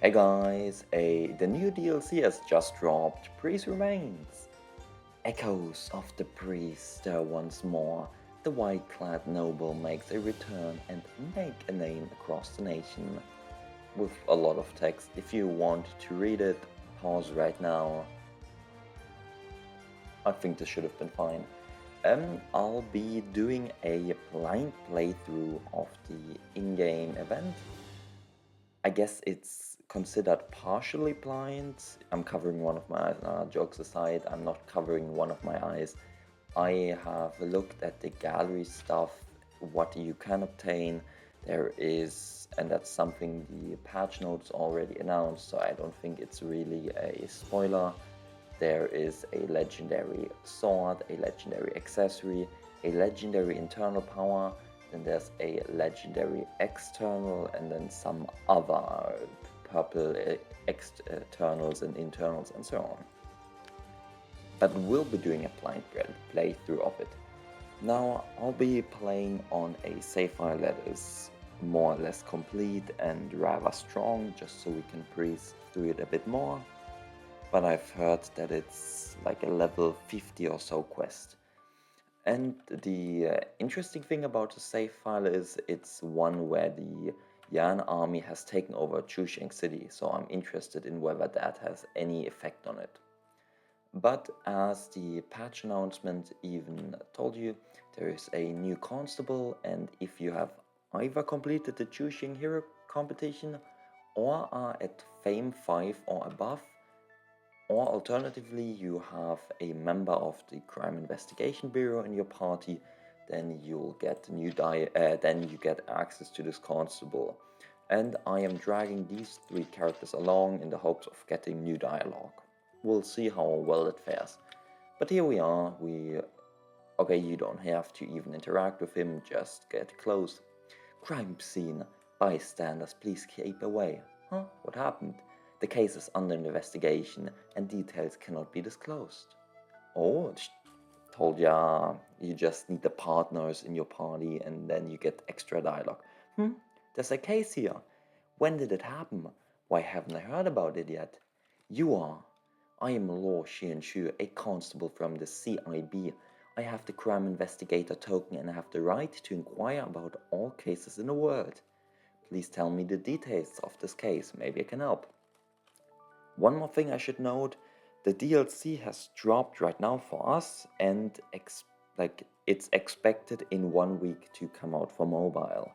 Hey guys, the new DLC has just dropped. Priest Remains. Echoes of the priest stir once more. The white-clad noble makes a return and make a name across the nation. With a lot of text. If you want to read it, pause right now. I think this should have been fine. I'll be doing a blind playthrough of the in-game event. I guess it's considered partially blind. I'm covering one of my eyes. Jokes aside, I'm not covering one of my eyes. I have looked at the gallery stuff, what you can obtain. There is, and that's something the patch notes already announced, so I don't think it's really a spoiler. There is a legendary sword, a legendary accessory, a legendary internal power, then there's a legendary external, and then some other purple externals and internals and so on. But we'll be doing a blind playthrough of it. Now I'll be playing on a save file that is more or less complete and rather strong, just so we can breeze through it a bit more. But I've heard that it's like a level 50 or so quest. And the interesting thing about the save file is it's one where the Yan army has taken over Chusheng City, so I'm interested in whether that has any effect on it. But as the patch announcement even told you, there is a new constable, and if you have either completed the Chusheng Hero competition or are at Fame 5 or above, or alternatively you have a member of the Crime Investigation Bureau in your party, then you'll get then you get access to this constable. And I am dragging these three characters along in the hopes of getting new dialogue. We'll see how well it fares. But here we are. Okay, you don't have to even interact with him, just get close. Crime scene. Bystanders, please keep away. Huh? What happened? The case is under investigation and details cannot be disclosed. Oh, told ya, you just need the partners in your party and then you get extra dialogue. There's a case here. When did it happen? Why haven't I heard about it yet? You are. I am Law Xianshu, a constable from the CIB. I have the crime investigator token and I have the right to inquire about all cases in the world. Please tell me the details of this case, maybe I can help. One more thing I should note, the DLC has dropped right now for us and it's expected in 1 week to come out for mobile.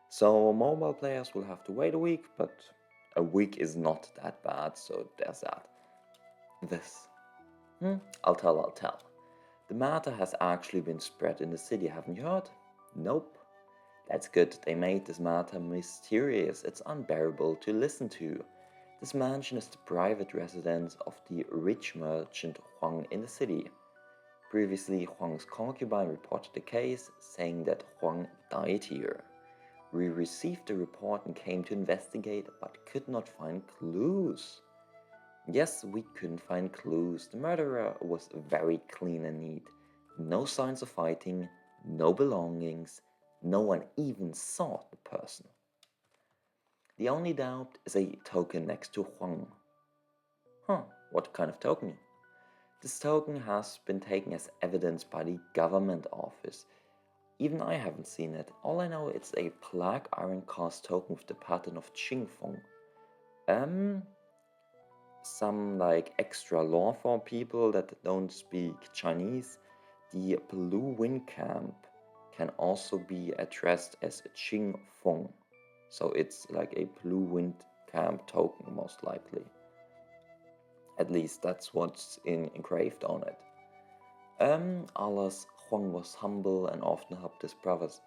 So mobile players will have to wait a week, but a week is not that bad, so there's that. This. I'll tell. The matter has actually been spread in the city, haven't you heard? Nope. That's good, they made this matter mysterious, it's unbearable to listen to. This mansion is the private residence of the rich merchant Huang in the city. Previously, Huang's concubine reported the case, saying that Huang died here. We received the report and came to investigate, but could not find clues. Yes, we couldn't find clues. The murderer was very clean and neat. No signs of fighting, no belongings, no one even saw the person. The only doubt is a token next to Huang. What kind of token? This token has been taken as evidence by the government office. Even I haven't seen it. All I know it's a black iron cast token with the pattern of Qingfeng. Some like extra law for people that don't speak Chinese. The Blue Wind Camp can also be addressed as Qingfeng. So it's like a Blue Wind Camp token, most likely. At least that's what's engraved on it. Alas, Huang was humble and often helped his brothers.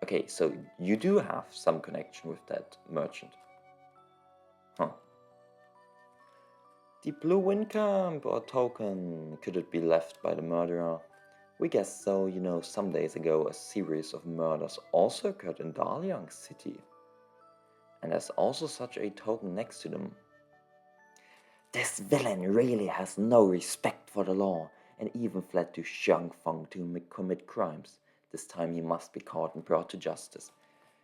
Okay, so you do have some connection with that merchant. The Blue Wind Camp or token, could it be left by the murderer? We guess so, some days ago a series of murders also occurred in Daliang city. And there's also such a token next to them. This villain really has no respect for the law and even fled to Xiangfeng to commit crimes. This time he must be caught and brought to justice.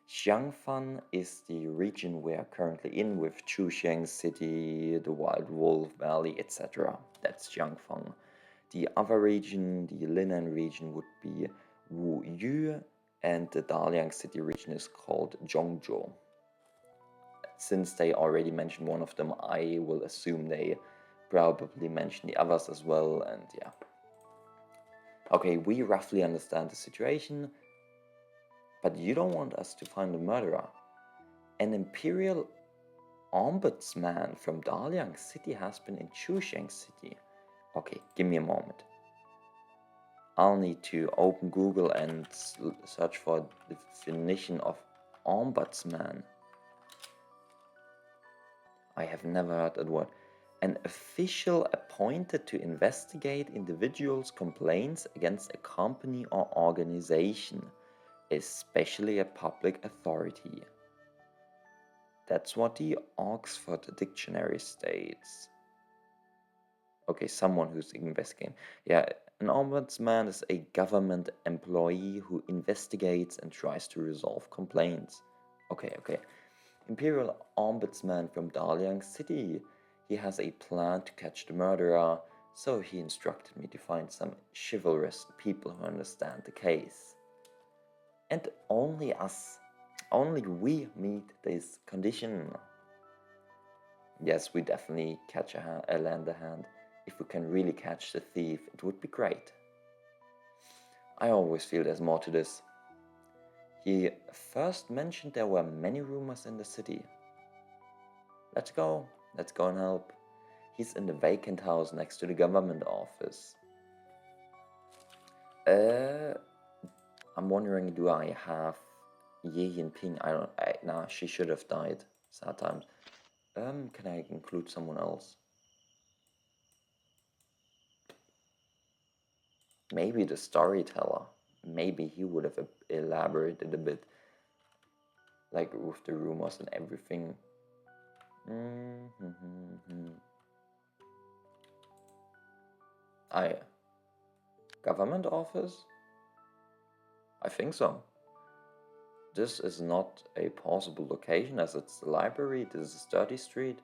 Xiangfan is the region we are currently in, with Chusheng City, the Wild Wolf Valley, etc. That's Xiangfan. The other region, the Linan region, would be Wuyu, and the Daliang city region is called Zhongzhou. Since they already mentioned one of them, I will assume they probably mention the others as well, and yeah. Okay, we roughly understand the situation, but you don't want us to find the murderer. An Imperial Ombudsman from Daliang City has been in Chusheng City. Okay, give me a moment. I'll need to open Google and search for the definition of Ombudsman. I have never heard that word. An official appointed to investigate individuals' complaints against a company or organization, especially a public authority. That's what the Oxford Dictionary states. Okay, someone who's investigating. Yeah, an ombudsman is a government employee who investigates and tries to resolve complaints. Okay. Imperial Ombudsman from Daliang City. He has a plan to catch the murderer, so he instructed me to find some chivalrous people who understand the case. And only we meet this condition. Yes, we definitely lend a hand. If we can really catch the thief, it would be great. I always feel there's more to this. He first mentioned there were many rumors in the city. Let's go and help. He's in the vacant house next to the government office. I'm wondering, do I have Ye Jinping? Nah, she should have died. Sad times. Can I include someone else? Maybe the storyteller. Maybe he would have elaborated a bit, like with the rumors and everything. Government office? I think so. This is not a possible location as it's the library. This is 30th Street.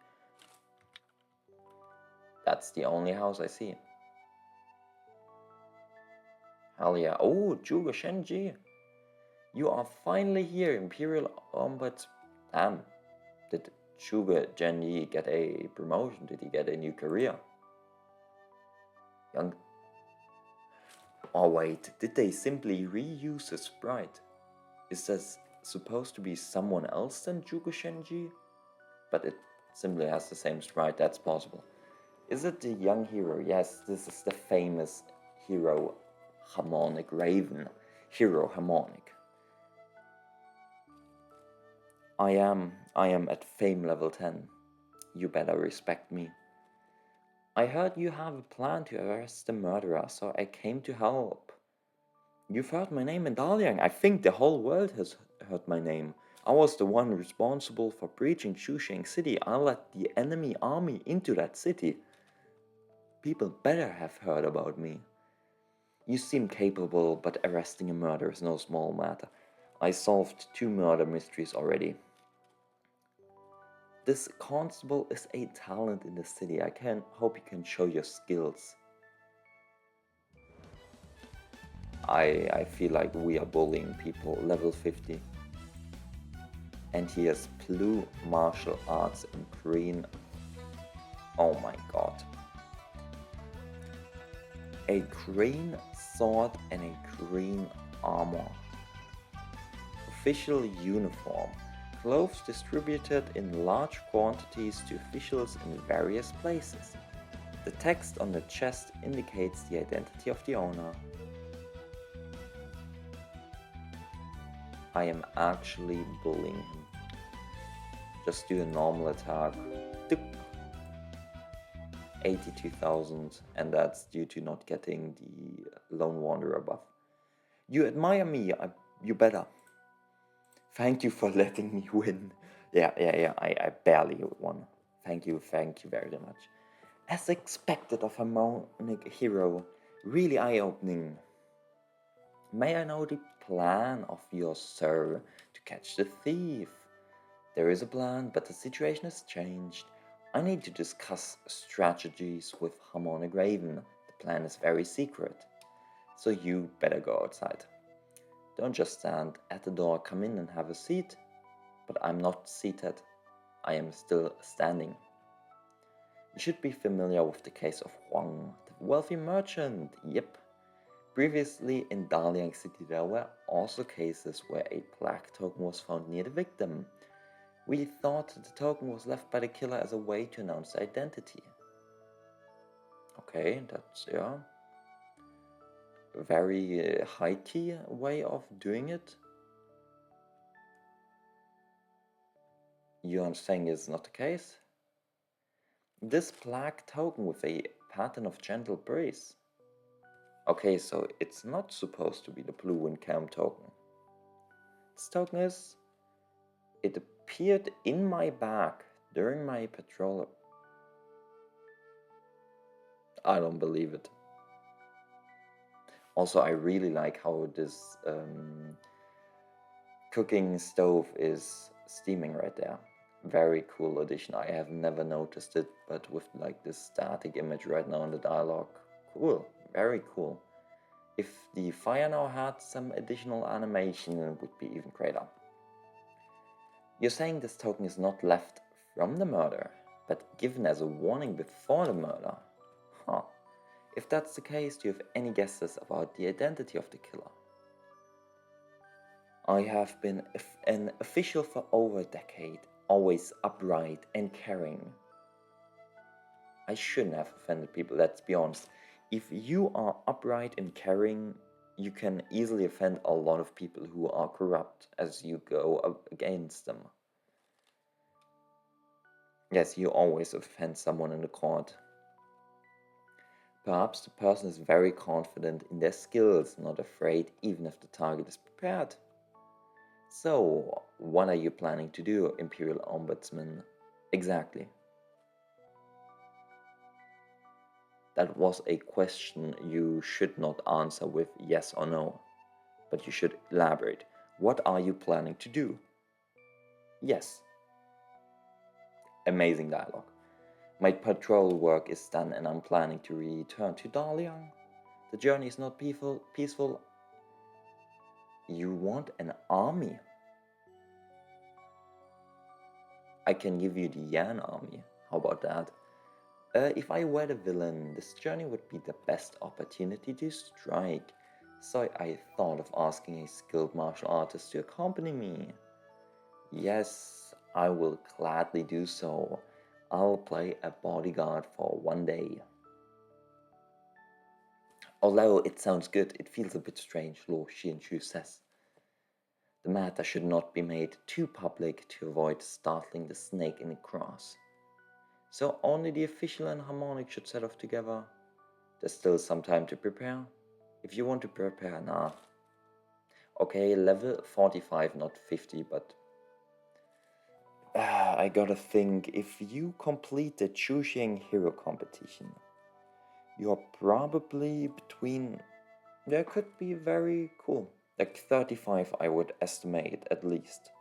That's the only house I see. Hell yeah. Oh, Zhuge Shenji. You are finally here, Imperial Ombudsman. Did Zhuge Zhenyi get a promotion? Did he get a new career? Oh wait, did they simply reuse his sprite? Is this supposed to be someone else than Zhuge Shenji? But it simply has the same sprite, that's possible. Is it the young hero? Yes, this is the famous hero Harmonic Raven. Hero Harmonic. I am at fame level 10. You better respect me. I heard you have a plan to arrest the murderer, so I came to help. You've heard my name in Daliang. I think the whole world has heard my name. I was the one responsible for breaching Chusheng City. I led the enemy army into that city. People better have heard about me. You seem capable, but arresting a murderer is no small matter. I solved 2 murder mysteries already. This constable is a talent in the city. I hope you can show your skills. I feel like we are bullying people. Level 50. And he has blue martial arts and green. Oh my god. A green sword and a green armor. Official uniform. Clothes distributed in large quantities to officials in various places. The text on the chest indicates the identity of the owner. I am actually bullying him. Just do a normal attack. 82,000, and that's due to not getting the Lone Wanderer buff. You admire me, you better. Thank you for letting me win. Yeah, I barely won. Thank you very much. As expected of a Harmonic hero, really eye-opening. May I know the plan of yours, sir, to to catch the thief. There is a plan, but the situation has changed. I need to discuss strategies with Harmonic Raven. The plan is very secret. So you better go outside. Don't just stand at the door, come in and have a seat. But I'm not seated. I am still standing. You should be familiar with the case of Huang, the wealthy merchant. Yep. Previously in Daliang City there were also cases where a plaque token was found near the victim. We thought the token was left by the killer as a way to announce the identity. Okay, that's, yeah, a very high-key way of doing it. You are saying it's not the case? This plaque token with a pattern of gentle breeze. Okay, so it's not supposed to be the blue and cam token. This token is... It appeared in my bag during my patrol. I don't believe it. Also, I really like how this cooking stove is steaming right there. Very cool addition. I have never noticed it, but with like this static image right now in the dialogue. Cool, very cool. If the fire now had some additional animation, it would be even greater. You're saying this token is not left from the murder, but given as a warning before the murder? Huh. If that's the case, do you have any guesses about the identity of the killer? I have been an official for over a decade, always upright and caring. I shouldn't have offended people, let's be honest. If you are upright and caring, you can easily offend a lot of people who are corrupt as you go up against them. Yes, you always offend someone in the court. Perhaps the person is very confident in their skills, not afraid even if the target is prepared. So, what are you planning to do, Imperial Ombudsman? Exactly. That was a question you should not answer with yes or no, but you should elaborate. What are you planning to do? Yes. Amazing dialogue. My patrol work is done and I'm planning to return to Daliang. The journey is not peaceful. You want an army? I can give you the Yan army. How about that? If I were the villain, this journey would be the best opportunity to strike. So I thought of asking a skilled martial artist to accompany me. Yes, I will gladly do so. I'll play a bodyguard for one day. Although it sounds good, it feels a bit strange, Lo Xianshu says. The matter should not be made too public to avoid startling the snake in the grass. So only the official and Harmonic should set off together. There's still some time to prepare. If you want to prepare, nah. Okay, level 45, not 50, but... I gotta think, if you complete the Chuxiang Hero competition, you're probably between... That could be very cool. Like 35, I would estimate, at least.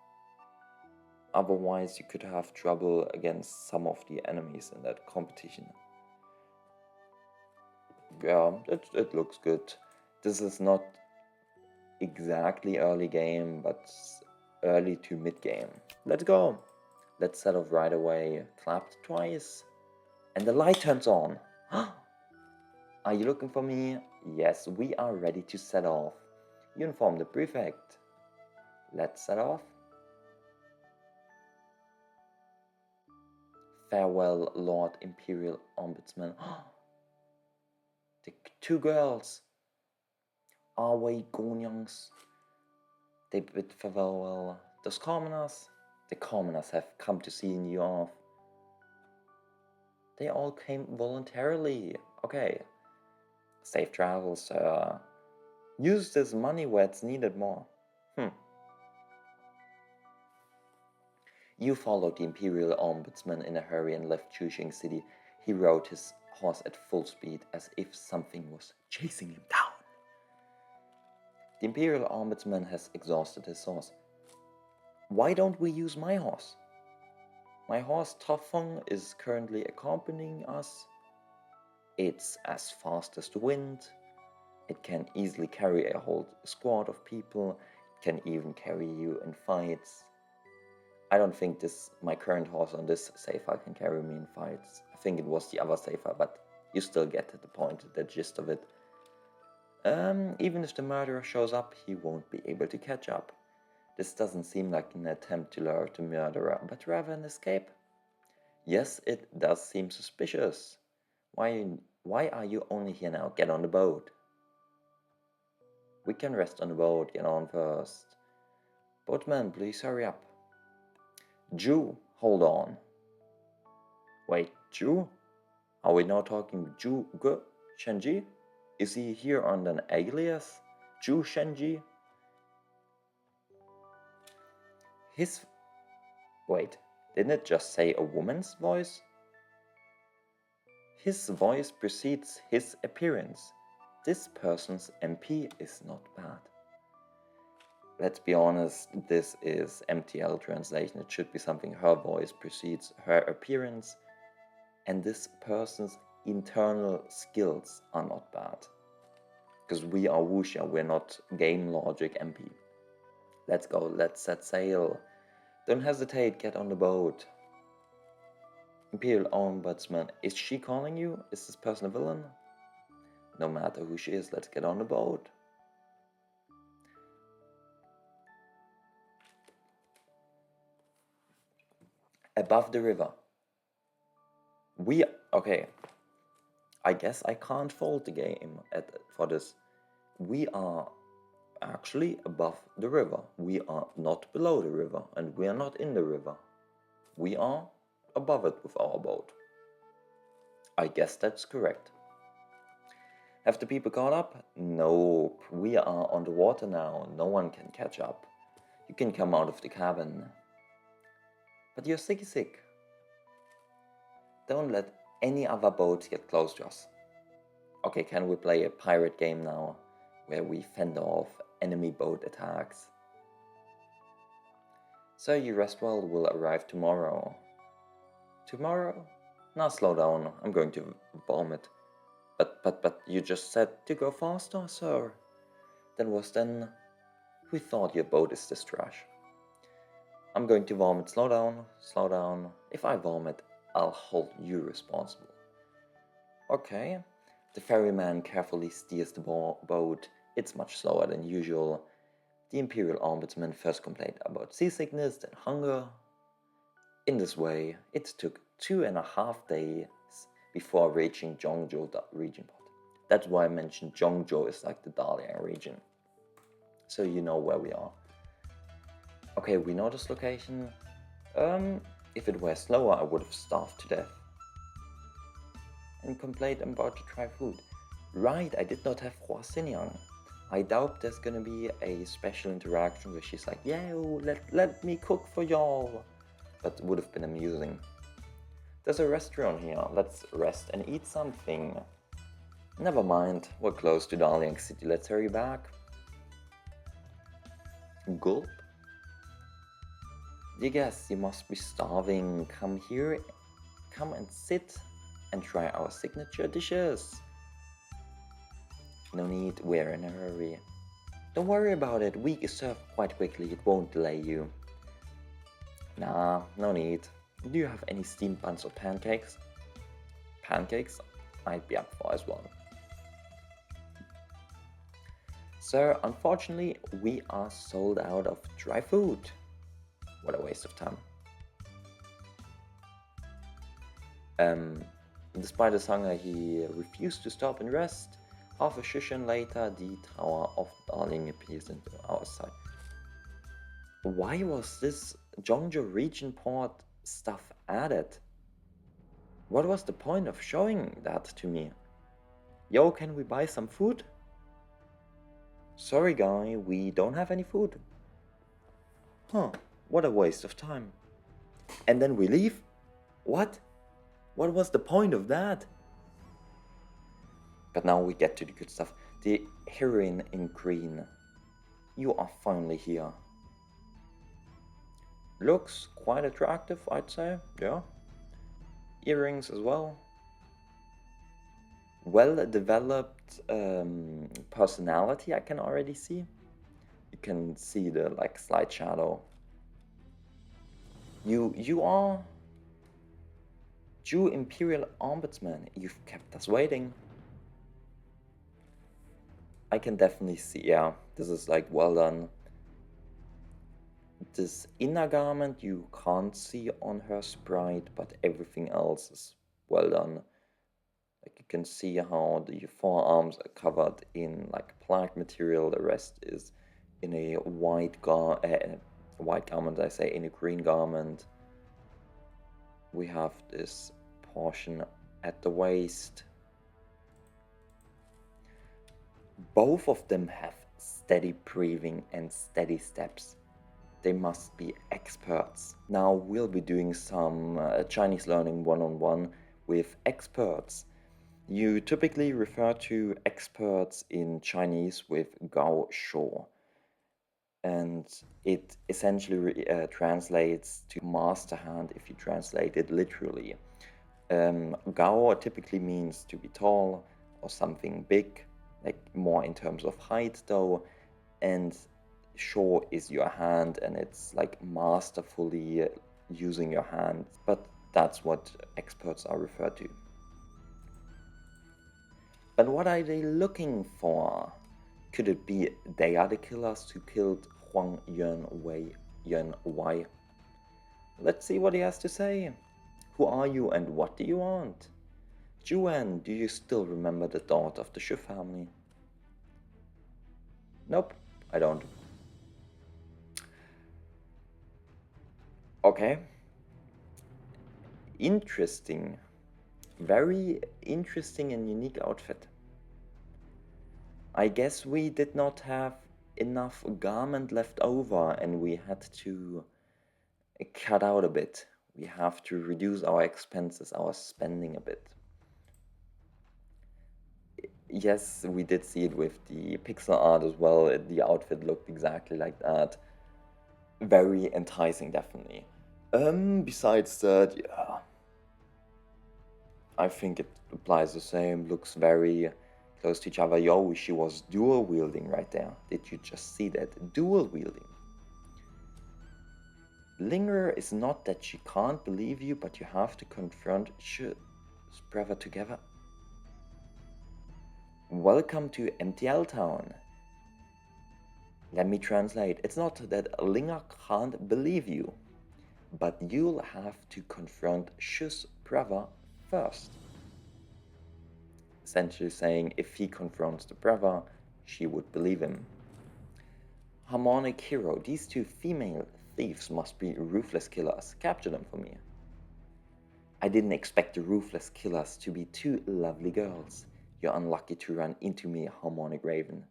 Otherwise, you could have trouble against some of the enemies in that competition. Yeah, it looks good. This is not exactly early game, but early to mid game. Let's go. Let's set off right away. Clapped twice. And the light turns on. Are you looking for me? Yes, we are ready to set off. You inform the prefect. Let's set off. Farewell, Lord Imperial Ombudsman. The two girls. Away Gonyongs. They bid farewell. Those commoners. The commoners have come to see you off. They all came voluntarily. Okay. Safe travels, sir. Use this money where it's needed more. You followed the Imperial Ombudsman in a hurry and left Chuxing City. He rode his horse at full speed as if something was chasing him down. The Imperial Ombudsman has exhausted his horse. Why don't we use my horse? My horse Tafeng is currently accompanying us. It's as fast as the wind. It can easily carry a whole squad of people. It can even carry you in fights. I don't think my current horse on this safer can carry me in fights. I think it was the other safer, but you still get the point, the gist of it. Even if the murderer shows up, he won't be able to catch up. This doesn't seem like an attempt to lure the murderer, but rather an escape. Yes, it does seem suspicious. Why are you only here now? Get on the boat. We can rest on the boat, get on first. Boatman, please hurry up. Jew, hold on. Wait, Jew? Are we now talking Zhu Ge Shenji? Is he here on an alias? Zhu Shenji? Wait, didn't it just say a woman's voice? His voice precedes his appearance. This person's MP is not bad. Let's be honest, this is MTL translation. It should be something her voice precedes her appearance. And this person's internal skills are not bad. Because we are Wuxia, we're not game logic MP. Let's go, let's set sail. Don't hesitate, get on the boat. Imperial Ombudsman, is she calling you? Is this person a villain? No matter who she is, let's get on the boat. Above the river. Okay. I guess I can't fault the game for this. We are actually above the river. We are not below the river, and we are not in the river. We are above it with our boat. I guess that's correct. Have the people caught up? Nope. We are on the water now. No one can catch up. You can come out of the cabin. But you're sick. Don't let any other boats get close to us. Okay, can we play a pirate game now, where we fend off enemy boat attacks? Sir, your rest well will arrive tomorrow. Tomorrow? Now slow down, I'm going to vomit. But you just said to go faster, sir. Who thought your boat is this trash? I'm going to vomit, slow down. If I vomit, I'll hold you responsible. Okay. The ferryman carefully steers the boat. It's much slower than usual. The Imperial Ombudsman first complained about seasickness, then hunger. In this way, it took 2.5 days before reaching Zhongzhou region port. That's why I mentioned Zhongzhou is like the Daliang region. So you know where we are. Okay, we know this location. If it were slower, I would have starved to death. And complained about to try food. Right, I did not have Huasiniang. I doubt there's gonna be a special interaction where she's like, yo, let me cook for y'all. But it would have been amusing. There's a restaurant here. Let's rest and eat something. Never mind, we're close to Daliang City. Let's hurry back. Gulp. Dear guests, you must be starving. Come here, come and sit and try our signature dishes. No need, we're in a hurry. Don't worry about it, we serve quite quickly, it won't delay you. Nah, no need. Do you have any steamed buns or pancakes? Pancakes? I'd be up for as well. Sir, unfortunately, we are sold out of dry food. What a waste of time. Despite his hunger, he refused to stop and rest. Half a session later, the tower of Daliang appears into our sight. Why was this Zhongzhou region port stuff added? What was the point of showing that to me? Yo, can we buy some food? Sorry guy, we don't have any food. Huh, what a waste of time. And then we leave? What? What was the point of that? But now we get to the good stuff. The heroine in green. You are finally here. Looks quite attractive, I'd say, yeah. Earrings as well. Well-developed personality, I can already see. You can see the like slight shadow. You are Jew Imperial Ombudsman. You've kept us waiting. I can definitely see, yeah, this is like well done. This inner garment you can't see on her sprite, but everything else is well done. Like you can see how the forearms are covered in like plaid material, the rest is in a white garment, I say, in a green garment. We have this portion at the waist. Both of them have steady breathing and steady steps. They must be experts. Now we'll be doing some Chinese learning one-on-one with experts. You typically refer to experts in Chinese with Gao Shou, and it essentially translates to master hand if you translate it literally. Gao typically means to be tall or something big, like more in terms of height though, and Shou is your hand, and it's like masterfully using your hand, but that's what experts are referred to. But what are they looking for? Could it be they are the killers who killed Huang Yuan Wei? Let's see what he has to say. Who are you and what do you want? Juan, do you still remember the daughter of the Shu family? Nope, I don't. Okay. Interesting. Very interesting and unique outfit. I guess we did not have enough garment left over and we had to cut out a bit. We have to reduce our expenses, our spending a bit. Yes, we did see it with the pixel art as well. The outfit looked exactly like that. Very enticing, definitely. Besides that, yeah, I think it applies the same. Looks very close to each other. Yo, she was dual wielding right there. Did you just see that? Dual wielding. Linger is not that she can't believe you, but you have to confront Sh's brother together. Welcome to MTL Town. Let me translate. It's not that Linger can't believe you, but you'll have to confront Sh's brother first. Essentially saying if he confronts the brother, she would believe him. Harmonic hero, these two female thieves must be ruthless killers. Capture them for me. I didn't expect the ruthless killers to be two lovely girls. You're unlucky to run into me, Harmonic Raven.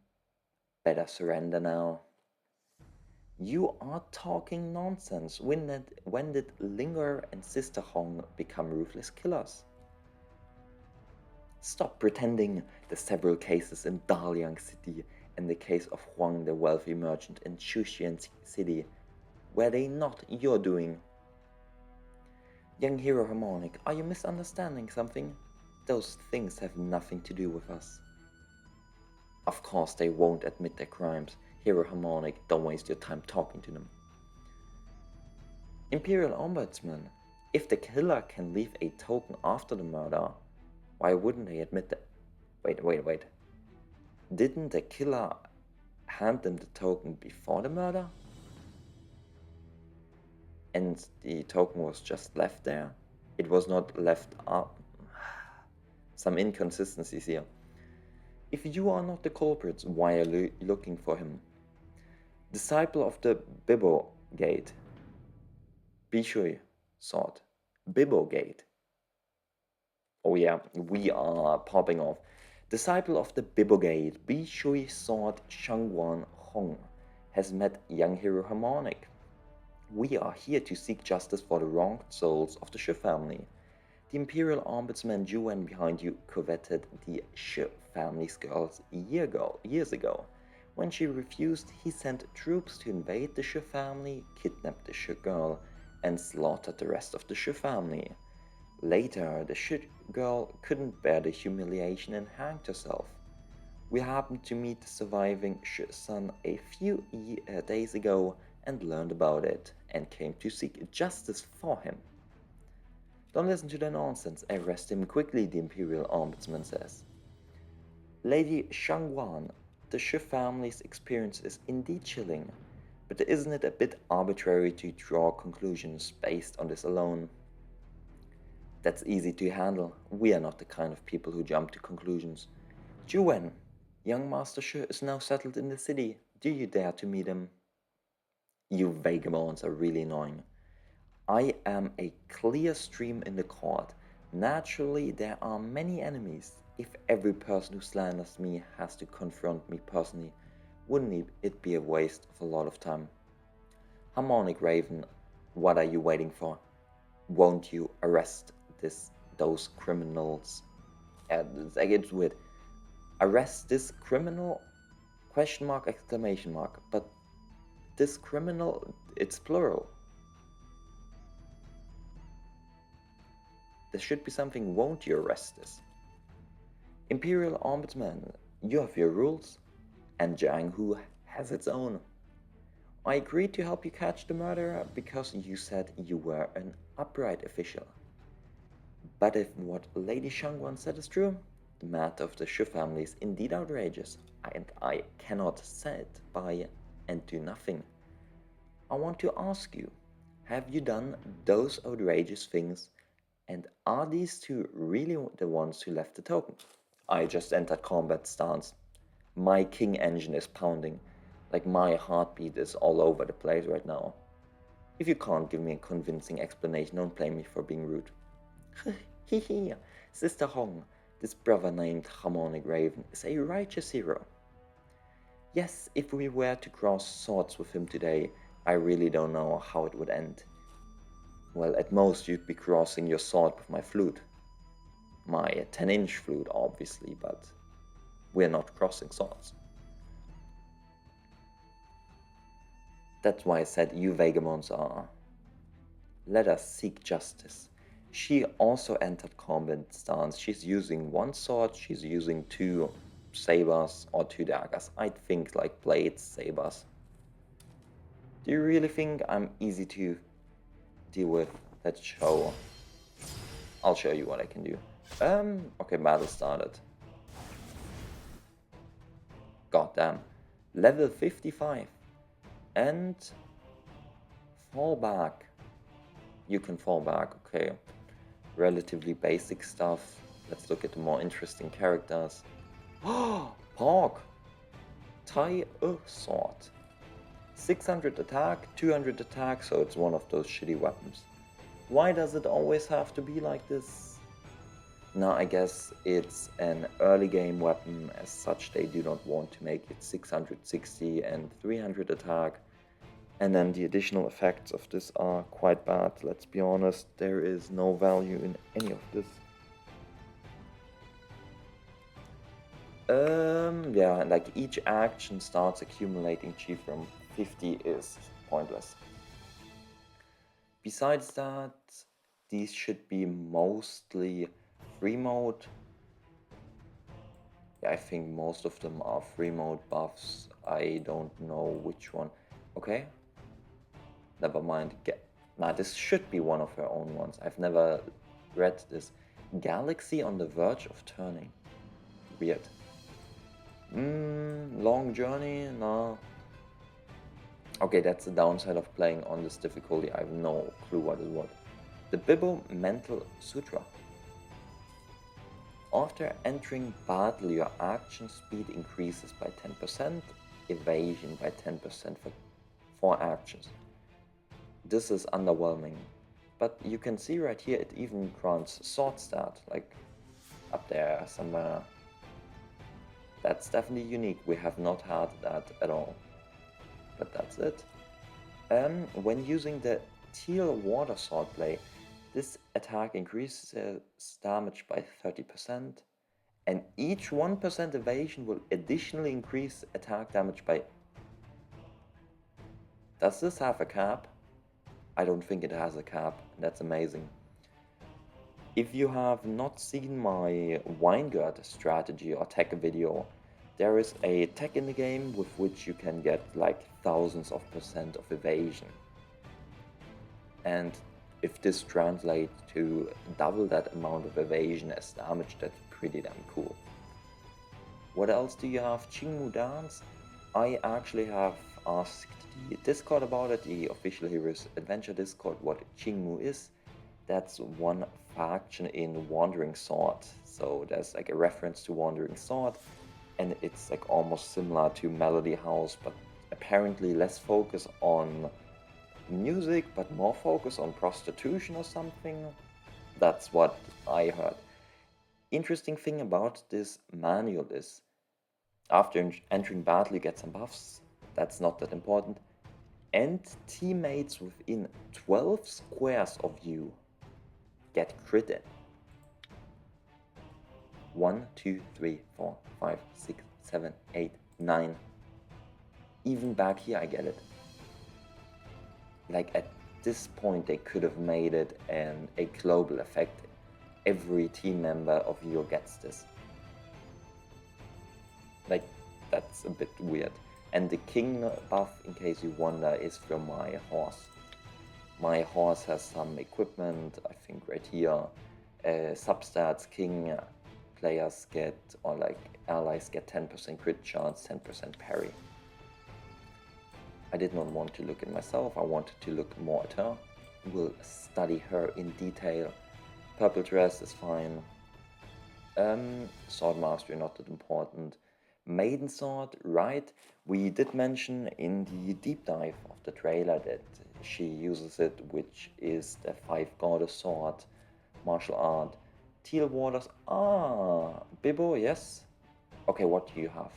Better surrender now. You are talking nonsense. When did Linger and Sister Hong become ruthless killers? Stop pretending. The several cases in Daliang City and the case of Huang, the wealthy merchant in Shushian City, were they not your doing? Young hero Harmonic, are you misunderstanding something? Those things have nothing to do with us. Of course they won't admit their crimes. Hero Harmonic, don't waste your time talking to them. Imperial Ombudsman, if the killer can leave a token after the murder, why wouldn't they admit that? Wait. Didn't the killer hand them the token before the murder? And the token was just left there? It was not left up. Some inconsistencies here. If you are not the culprits, why are you looking for him? Disciple of the Bibbo Gate. Bishui Sword. Bibbo Gate. Oh yeah, we are popping off. Disciple of the Bibbo Gate, Bishui Sword Shangguan Hong, has met young hero Harmonic. We are here to seek justice for the wronged souls of the Shi family. The Imperial Ombudsman behind you coveted the Shi family's girls years ago. When she refused, he sent troops to invade the Shu family, kidnapped the Shu girl, and slaughtered the rest of the Shu family. Later, the Shu girl couldn't bear the humiliation and hanged herself. We happened to meet the surviving Shu son a few days ago and learned about it, and came to seek justice for him. Don't listen to the nonsense, arrest him quickly, the Imperial Ombudsman says. Lady Shangwan, the Shu family's experience is indeed chilling, but isn't it a bit arbitrary to draw conclusions based on this alone? That's easy to handle. We are not the kind of people who jump to conclusions. Juwen, young Master Shu is now settled in the city. Do you dare to meet him? You vagabonds are really annoying. I am a clear stream in the court. Naturally, there are many enemies. If every person who slanders me has to confront me personally, wouldn't it be a waste of a lot of time? Harmonic Raven, what are you waiting for? Won't you arrest those criminals? It's weird. Arrest this criminal? Question mark, exclamation mark. But this criminal, it's plural. There should be something, won't you arrest this? Imperial Ombudsman, you have your rules, and Jianghu has its own. I agreed to help you catch the murderer because you said you were an upright official. But if what Lady Shangwan said is true, the matter of the Shu family is indeed outrageous, and I cannot sit by and do nothing. I want to ask you, have you done those outrageous things, and are these two really the ones who left the token? I just entered combat stance. My king engine is pounding, like my heartbeat is all over the place right now. If you can't give me a convincing explanation, don't blame me for being rude. Hehe, Sister Hong, this brother named Harmonic Raven is a righteous hero. Yes, if we were to cross swords with him today, I really don't know how it would end. Well, at most you'd be crossing your sword with my flute. My 10-inch flute, obviously, but we're not crossing swords. That's why I said you vagabonds are. Let us seek justice. She also entered combat stance. She's using one sword, she's using two sabers or two daggers. I think like blades, sabers. Do you really think I'm easy to deal with? Let's show. I'll show you what I can do. Okay, battle started. Goddamn. Level 55. And fall back. You can fall back, okay. Relatively basic stuff. Let's look at the more interesting characters. Oh, Pork! Tie a sword. 600 attack, 200 attack, so it's one of those shitty weapons. Why does it always have to be like this? Now I guess it's an early game weapon, as such they do not want to make it 660 and 300 attack. And then the additional effects of this are quite bad, let's be honest. There is no value in any of this. Yeah, like each action starts accumulating chi from 50 is pointless. Besides that, these should be mostly free mode. Yeah, I think most of them are free mode buffs. I don't know which one. Okay, never mind. Nah, this should be one of her own ones. I've never read this. Galaxy on the verge of turning. Weird. Long journey? No. Okay, that's the downside of playing on this difficulty. I have no clue what is what. The Bibbo Mental Sutra. After entering battle, your action speed increases by 10%, evasion by 10% for 4 actions. This is underwhelming, but you can see right here it even grants sword stat, like up there somewhere. That's definitely unique, we have not had that at all. But that's it. When using the teal water swordplay, this attack increases damage by 30%, And each 1% evasion will additionally increase attack damage by... Does this have a cap? I don't think it has a cap. That's amazing. If you have not seen my Weingurt strategy or tech video, there is a tech in the game with which you can get like thousands of percent of evasion. And if this translates to double that amount of evasion as damage, that's pretty damn cool. What else do you have? Qingmu Dance? I actually have asked the Discord about it, the official Heroes Adventure Discord, what Qingmu is. That's one faction in Wandering Sword. So there's like a reference to Wandering Sword, and it's like almost similar to Melody House, but apparently less focus on music, but more focus on prostitution or something. That's what I heard. Interesting thing about this manual is, after entering battle you get some buffs, that's not that important, and teammates within 12 squares of you get critted. 1, 2, 3, 4, 5, 6, 7, 8, 9. Even back here I get it. Like at this point they could have made it a global effect. Every team member of you gets this. Like, that's a bit weird. And the king buff, in case you wonder, is from my horse. My horse has some equipment, I think right here. Substats, king players get, or like allies get 10% crit chance, 10% parry. I did not want to look at myself, I wanted to look more at her. We'll study her in detail. Purple dress is fine. Sword mastery, not that important. Maiden sword, right? We did mention in the deep dive of the trailer that she uses it, which is the 5 goddess sword, martial art. Teal waters, Bibbo, yes. Okay, what do you have?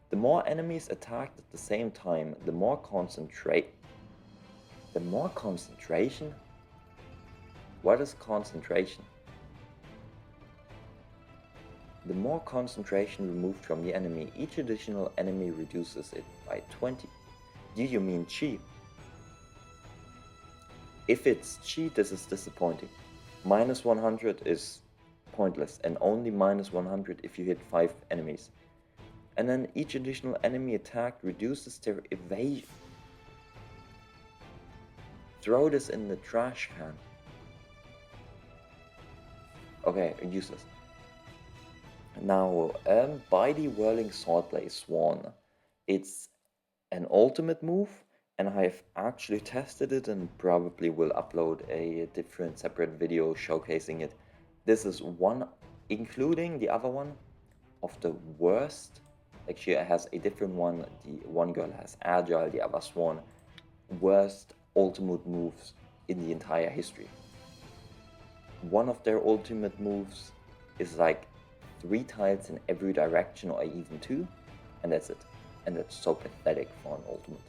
The more enemies attacked at the same time, the more concentration? What is concentration? The more concentration removed from the enemy, each additional enemy reduces it by 20. Do you mean chi? If it's chi, this is disappointing. Minus 100 is pointless, and only minus 100 if you hit 5 enemies. And then each additional enemy attacked reduces their evasion. Throw this in the trash can. Okay, useless. Now, by the Whirling Swordblade Swan, it's an ultimate move, and I've actually tested it and probably will upload a different separate video showcasing it. This is one, including the other one, of the worst. Like, she has a different one. The one girl has Agile, the other Swan. Worst ultimate moves in the entire history. One of their ultimate moves is like 3 tiles in every direction, or even 2, and that's it. And that's so pathetic for an ultimate.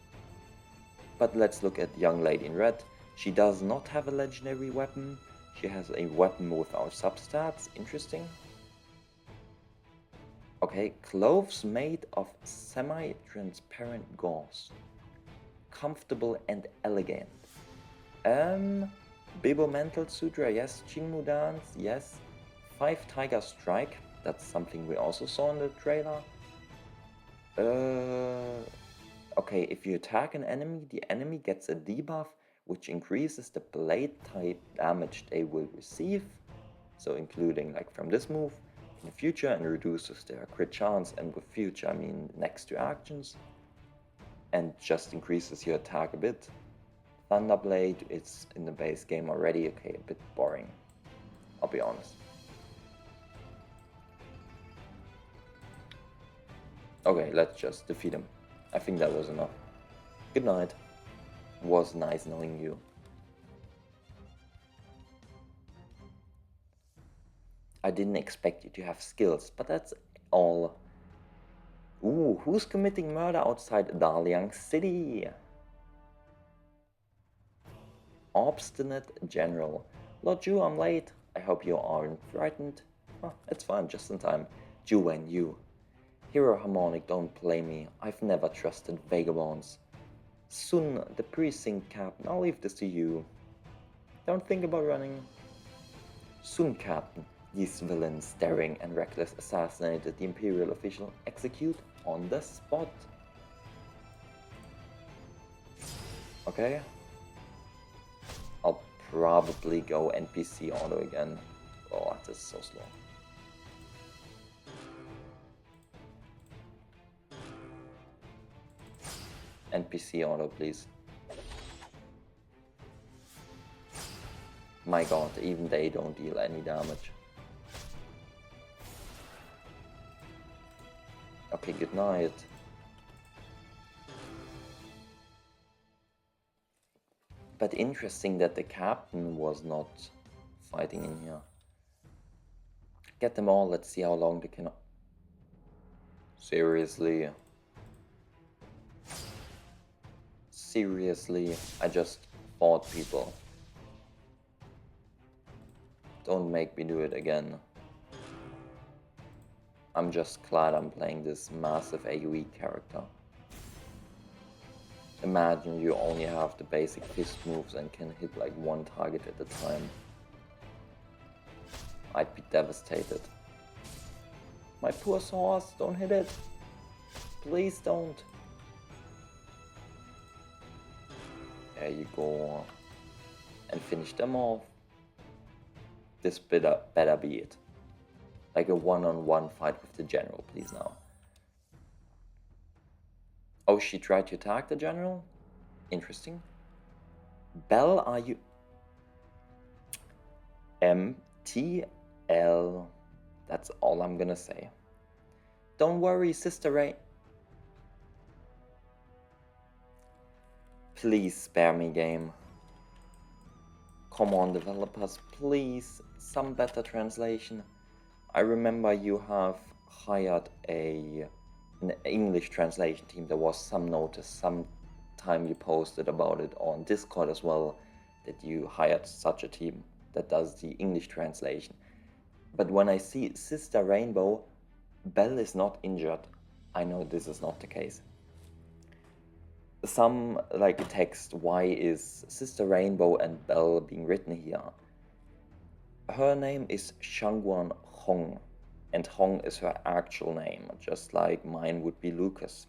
But let's look at Young Lady in Red. She does not have a legendary weapon. She has a weapon without substats. Interesting. Okay, clothes made of semi-transparent gauze. Comfortable and elegant. Bibo Mental Sutra, yes. Qingmu Dance, yes. 5 Tiger Strike, that's something we also saw in the trailer. Okay, if you attack an enemy, the enemy gets a debuff, which increases the blade type damage they will receive. So including like from this move in the future, and reduces their crit chance, and with future I mean next to actions. And just increases your attack a bit. Thunderblade, it's in the base game already. Okay, a bit boring, I'll be honest. Okay, let's just defeat him. I think that was enough. Good night. Was nice knowing you. I didn't expect you to have skills, but that's all. Ooh, who's committing murder outside Daliang City? Obstinate General. Lord Ju, I'm late. I hope you aren't frightened. It's fine, just in time. You and you. Hero Harmonic, don't play me. I've never trusted vagabonds. Sun, the precinct captain, I'll leave this to you. Don't think about running. Sun, captain, these villains, daring and reckless, assassinated the Imperial official. Execute on the spot. Okay. I'll probably go NPC auto again. Oh, this is so slow. NPC auto, please. My god, even they don't deal any damage. Okay, good night. But interesting that the captain was not fighting in here. Get them all, let's see how long they can... Seriously? Seriously, I just fought people. Don't make me do it again. I'm just glad I'm playing this massive AoE character. Imagine you only have the basic fist moves and can hit like one target at a time. I'd be devastated. My poor horse, don't hit it. Please don't. There you go. And finish them off. This better be it. Like a one-on-one fight with the general, please now. Oh, she tried to attack the general? Interesting. Bell, are you... MTL. That's all I'm gonna say. Don't worry, Sister Ray. Please spare me, game. Come on, developers, please. Some better translation. I remember you have hired an English translation team. There was some notice, some time you posted about it on Discord as well, that you hired such a team that does the English translation. But when I see Sister Rainbow, Belle is not injured. I know this is not the case. Some like text, why is Sister Rainbow and Belle being written here? Her name is Shangguan Hong, and Hong is her actual name, just like mine would be Lucas.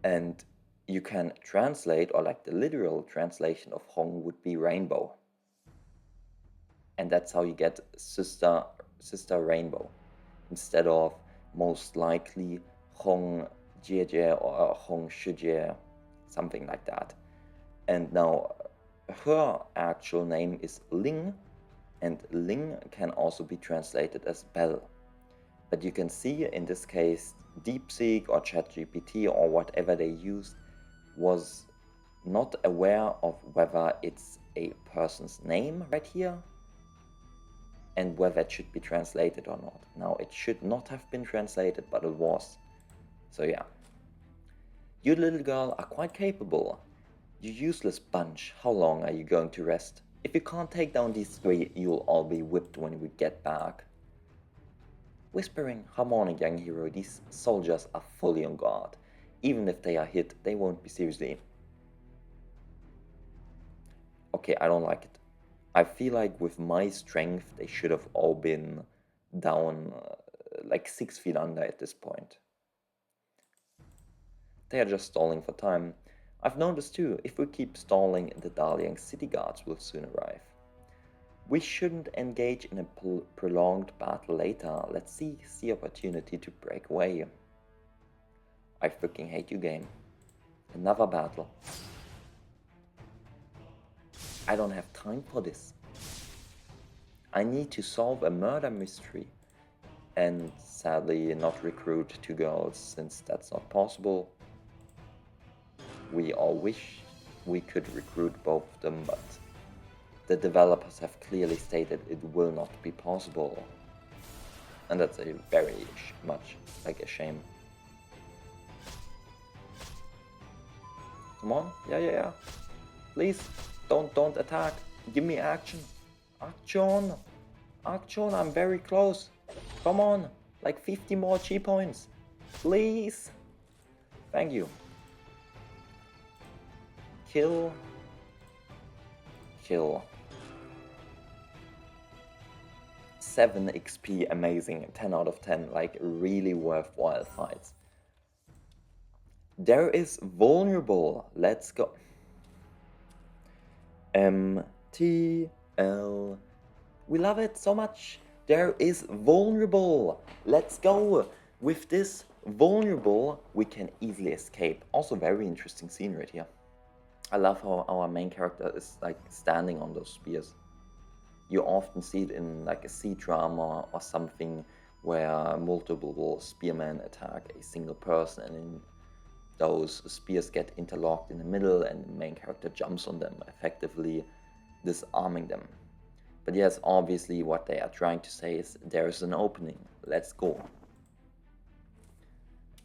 And you can translate, or like the literal translation of Hong would be rainbow. And that's how you get Sister Rainbow, instead of most likely Hong Jie or Hong Shijie, something like that. And now her actual name is Ling, and Ling can also be translated as Belle. But you can see in this case, DeepSeek or ChatGPT or whatever they used was not aware of whether it's a person's name right here and whether it should be translated or not. Now, it should not have been translated, but it was. So yeah. You little girl are quite capable. You useless bunch, how long are you going to rest? If you can't take down these three, you'll all be whipped when we get back. Whispering, harmonic young hero, these soldiers are fully on guard. Even if they are hit, they won't be seriously. Okay, I don't like it. I feel like with my strength, they should have all been down like 6 feet under at this point. They are just stalling for time. I've noticed too, if we keep stalling, the Daliang city guards will soon arrive. We shouldn't engage in a prolonged battle later. Let's seize the opportunity to break away. I freaking hate you, game. Another battle. I don't have time for this. I need to solve a murder mystery. And sadly not recruit 2 girls, since that's not possible. We all wish we could recruit both of them, but the developers have clearly stated it will not be possible. And that's a very much like a shame. Come on, yeah. Please, don't attack. Give me action. Action. Akchon, I'm very close. Come on, like 50 more G points. Please. Thank you. Kill. Kill. 7 XP, amazing. 10 out of 10, like really worthwhile fights. There is vulnerable. Let's go. MTL. We love it so much. There is vulnerable. Let's go. With this vulnerable, we can easily escape. Also very interesting scene right here. I love how our main character is like standing on those spears. You often see it in like a sea drama or something where multiple spearmen attack a single person, and in those spears get interlocked in the middle and the main character jumps on them, effectively disarming them. But yes, obviously what they are trying to say is there is an opening, let's go.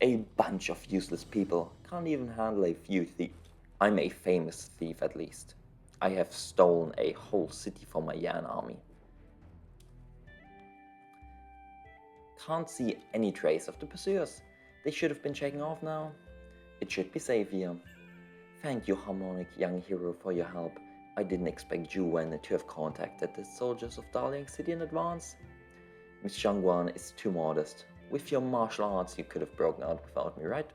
A bunch of useless people can't even handle a few thieves. I'm a famous thief at least. I have stolen a whole city for my Yan army. Can't see any trace of the pursuers. They should have been checking off now. It should be safe here. Thank you, harmonic young hero, for your help. I didn't expect you Wen to have contacted the soldiers of Daliang City in advance. Miss Zhangguan is too modest. With your martial arts, you could have broken out without me, right?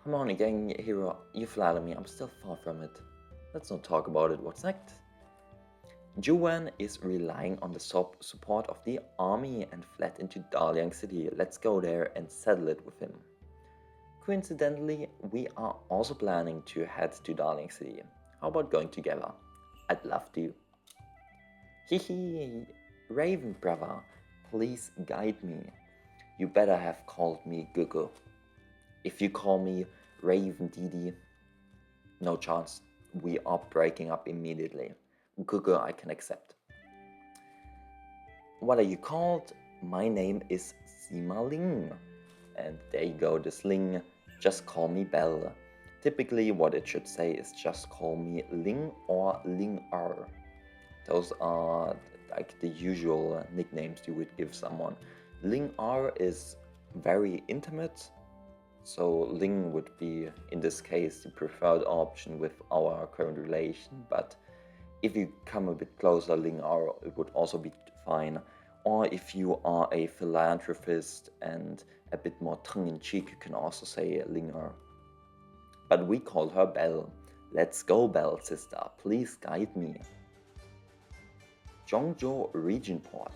Harmonic young hero, you flatter me. I'm still far from it. Let's not talk about it. What's next? Juwan is relying on the support of the army and fled into Daliang City. Let's go there and settle it with him. Coincidentally, we are also planning to head to Daliang City. How about going together? I'd love to. Hehe, Raven brother, please guide me. You better have called me Gugu. If you call me Raven Didi, no chance. We are breaking up immediately. Gugu I can accept. What are you called? My name is Sima Ling. And there you go, this Ling. Just call me Belle. Typically what it should say is just call me Ling or Ling-er. Those are like the usual nicknames you would give someone. Ling-er is very intimate, so Ling would be, in this case, the preferred option with our current relation, but if you come a bit closer, Ling-er, it would also be fine. Or if you are a philanthropist and a bit more tongue-in-cheek, you can also say Ling-er. But we call her Belle. Let's go, Belle, sister. Please guide me. Zhongzhou Region Port.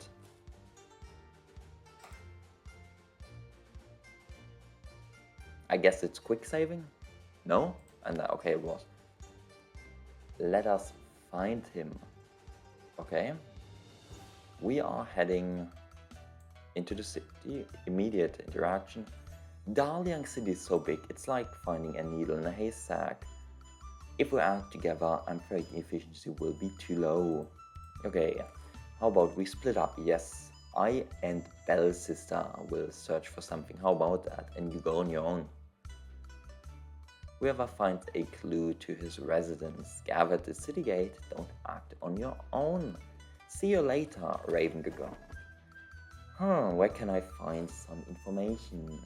I guess it's quick saving? No? And okay, it was. Let us find him. Okay. We are heading into the city. Immediate interaction. Daliang City is so big, it's like finding a needle in a haystack. If we act together, I'm afraid the efficiency will be too low. Okay, how about we split up? Yes, I and Belle's sister will search for something. How about that? And you go on your own. Whoever finds a clue to his residence, gather at the city gate. Don't act on your own. See you later, Raven Girl. Where can I find some information?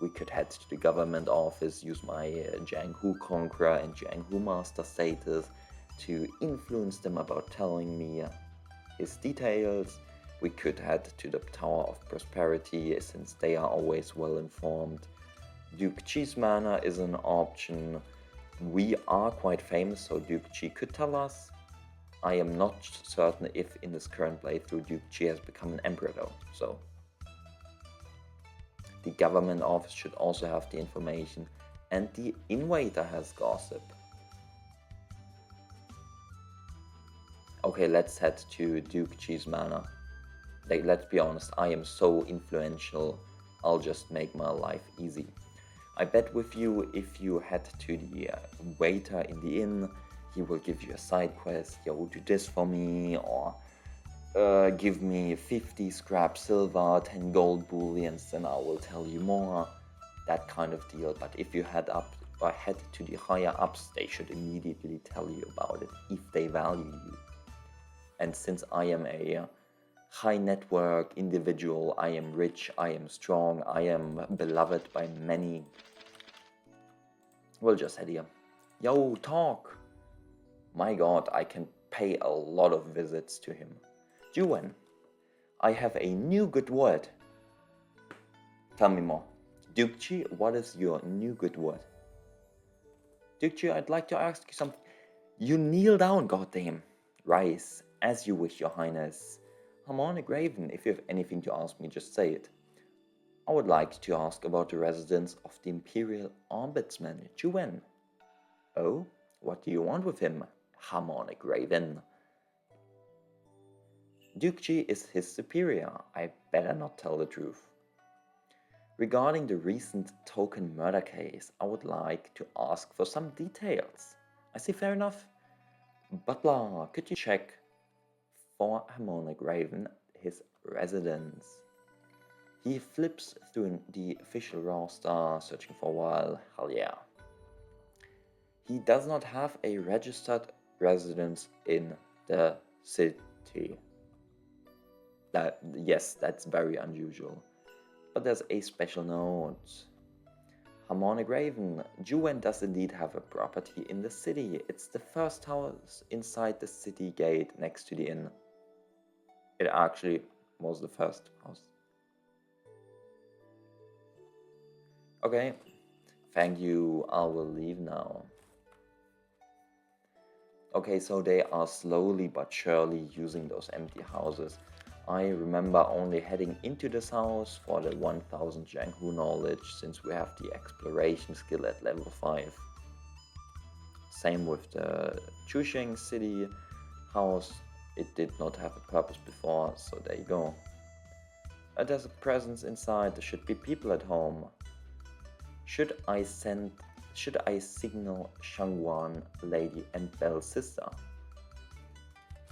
We could head to the government office, use my Jianghu Conqueror and Jianghu Master status to influence them about telling me his details. We could head to the Tower of Prosperity since they are always well informed. Duke Chi's Manor is an option. We are quite famous, so Duke Chi could tell us. I am not certain if in this current playthrough Duke Chi has become an emperor though, so. The government office should also have the information, and the invader has gossip. Okay, let's head to Duke Chi's Manor. Like, let's be honest, I am so influential, I'll just make my life easy. I bet with you, if you head to the waiter in the inn, he will give you a side quest. Yo, do this for me, or give me 50 scrap silver, 10 gold bullions, then I will tell you more. That kind of deal. But if you head up or head to the higher ups, they should immediately tell you about it if they value you. And since I am a high network individual. I am rich, I am strong, I am beloved by many. We'll just head here. Yo, talk! My god, I can pay a lot of visits to him. Juwen, I have a new good word. Tell me more. Dukchi, what is your new good word? Dukchi, I'd like to ask you something. You kneel down, goddamn. Rise, as you wish, your highness. Harmonic Raven, if you have anything to ask me, just say it. I would like to ask about the residence of the Imperial Ombudsman, Juwen. Oh, what do you want with him, Harmonic Raven? Dukchi is his superior. I better not tell the truth. Regarding the recent token murder case, I would like to ask for some details. I see, fair enough. Butler, could you check for Harmonic Raven his residence? He flips through the official roster, searching for a while. Hell yeah. He does not have a registered residence in the city. Yes, that's very unusual. But there's a special note. Harmonic Raven, Juwen does indeed have a property in the city. It's the first house inside the city gate next to the inn. It actually was the first house. Okay, thank you, I will leave now. Okay, so they are slowly but surely using those empty houses. I remember only heading into this house for the 1000 Jianghu knowledge, since we have the exploration skill at level 5. Same with the Chusheng city house. It did not have a purpose before, so there you go. There's a presence inside. There should be people at home. Should I signal Shangwan, Lady, and Belle's sister?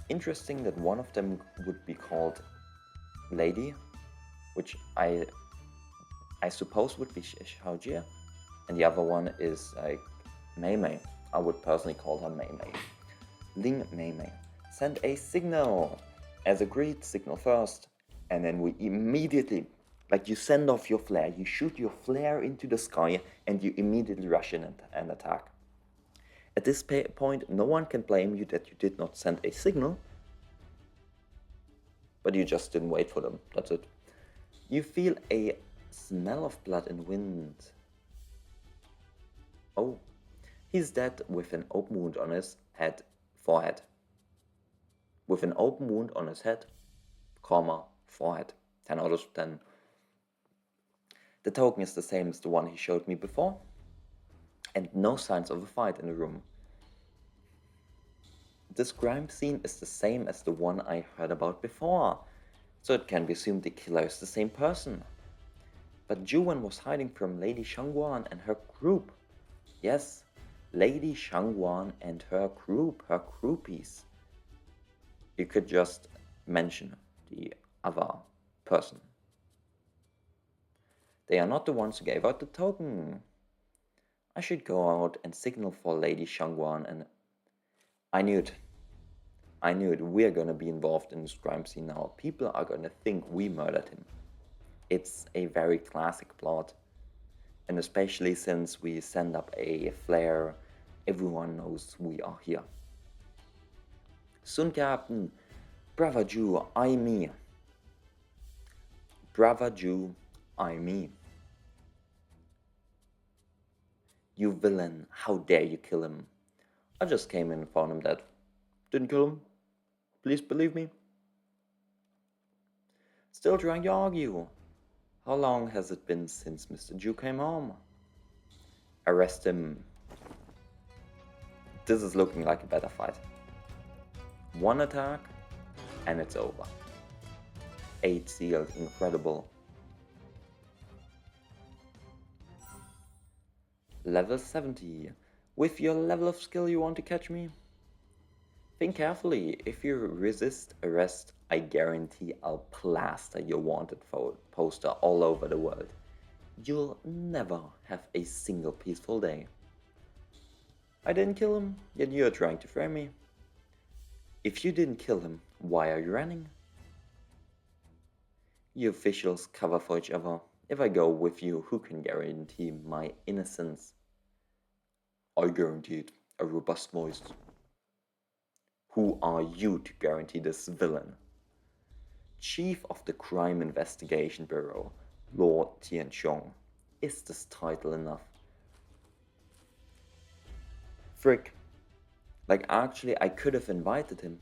Interesting that one of them would be called Lady, which I suppose would be Xiaojie, and the other one is like Mei Mei. I would personally call her Mei Mei. Ling Mei Mei. Send a signal. As agreed, signal first, and then we immediately, like, you send off your flare, you shoot your flare into the sky, and you immediately rush in and attack. At this point, no one can blame you that you did not send a signal, but you just didn't wait for them. That's it. You feel a smell of blood and wind. Oh, he's dead with an open wound on his forehead. With an open wound on his head, forehead. 10 out of 10. The token is the same as the one he showed me before, and no signs of a fight in the room. This crime scene is the same as the one I heard about before, so it can be assumed the killer is the same person. But Juwen was hiding from Lady Shangwan and her group. Yes, Lady Shangwan and her group, her groupies. You could just mention the other person. They are not the ones who gave out the token. I should go out and signal for Lady Shangwan, and I knew it. We're gonna be involved in this crime scene now. People are gonna think we murdered him. It's a very classic plot. And especially since we send up a flare, everyone knows we are here. Soon, Captain. Brother Jew, I me. Brother Jew, I me. You villain, how dare you kill him? I just came in and found him dead. Didn't kill him. Please believe me. Still trying to argue. How long has it been since Mr. Jew came home? Arrest him. This is looking like a better fight. One attack, and it's over. 8 sealed, incredible. Level 70. With your level of skill you want to catch me? Think carefully. If you resist arrest, I guarantee I'll plaster your wanted poster all over the world. You'll never have a single peaceful day. I didn't kill him, yet you're trying to frame me. If you didn't kill him, why are you running? You officials cover for each other. If I go with you, who can guarantee my innocence? I guarantee it, a robust voice. Who are you to guarantee this villain? Chief of the Crime Investigation Bureau, Lord Tianqiong. Is this title enough? Frick. Like, actually, I could have invited him.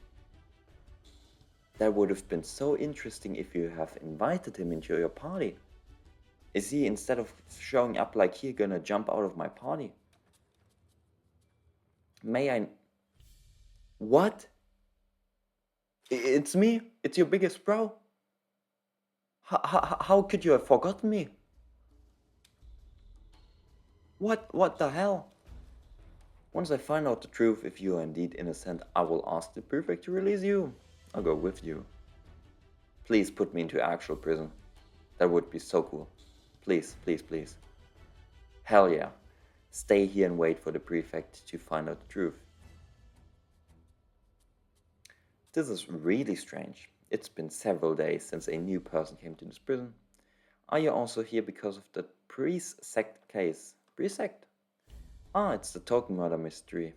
That would have been so interesting if you have invited him into your party. Is he, instead of showing up like here, gonna jump out of my party? May I... What? It's me? It's your biggest bro? How could you have forgotten me? What the hell? Once I find out the truth, if you are indeed innocent, I will ask the prefect to release you. I'll go with you. Please put me into actual prison. That would be so cool. Please, please, please. Hell yeah. Stay here and wait for the prefect to find out the truth. This is really strange. It's been several days since a new person came to this prison. Are you also here because of the priest sect case? Priest sect? Ah, it's the token murder mystery.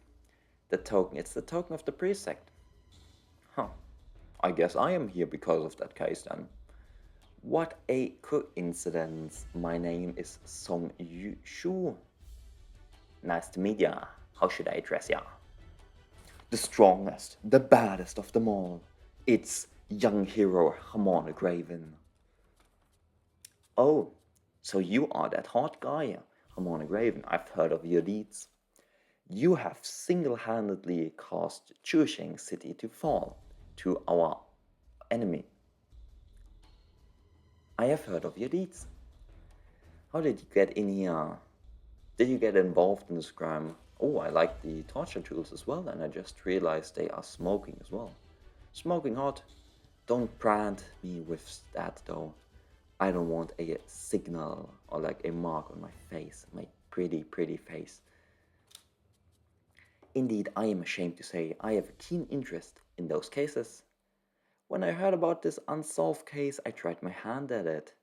It's the token of the priest sect. Huh. I guess I am here because of that case then. What a coincidence. My name is Song Yu Shu. Nice to meet ya. How should I address ya? The strongest, the baddest of them all. It's young hero Harmonic Raven. Oh, so you are that hot guy, Harmonic Raven. I've heard of your deeds. You have single-handedly caused Chusheng City to fall to our enemy. I have heard of your deeds. How did you get in here? Did you get involved in this crime? Oh, I like the torture tools as well, and I just realized they are smoking as well. Smoking hot. Don't brand me with that though. I don't want a signal or like a mark on my face, my pretty, pretty face. Indeed, I am ashamed to say I have a keen interest in those cases. When I heard about this unsolved case, I tried my hand at it.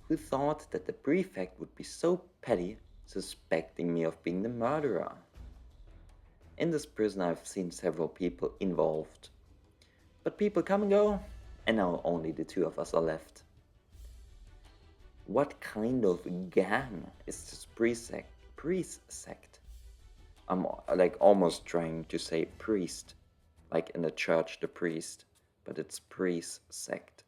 Who thought that the prefect would be so petty, suspecting me of being the murderer? In this prison I've seen several people involved. But people come and go, and now only the two of us are left. What kind of gang is this priest sect? I'm like almost trying to say priest, like in the church the priest, but it's priest sect.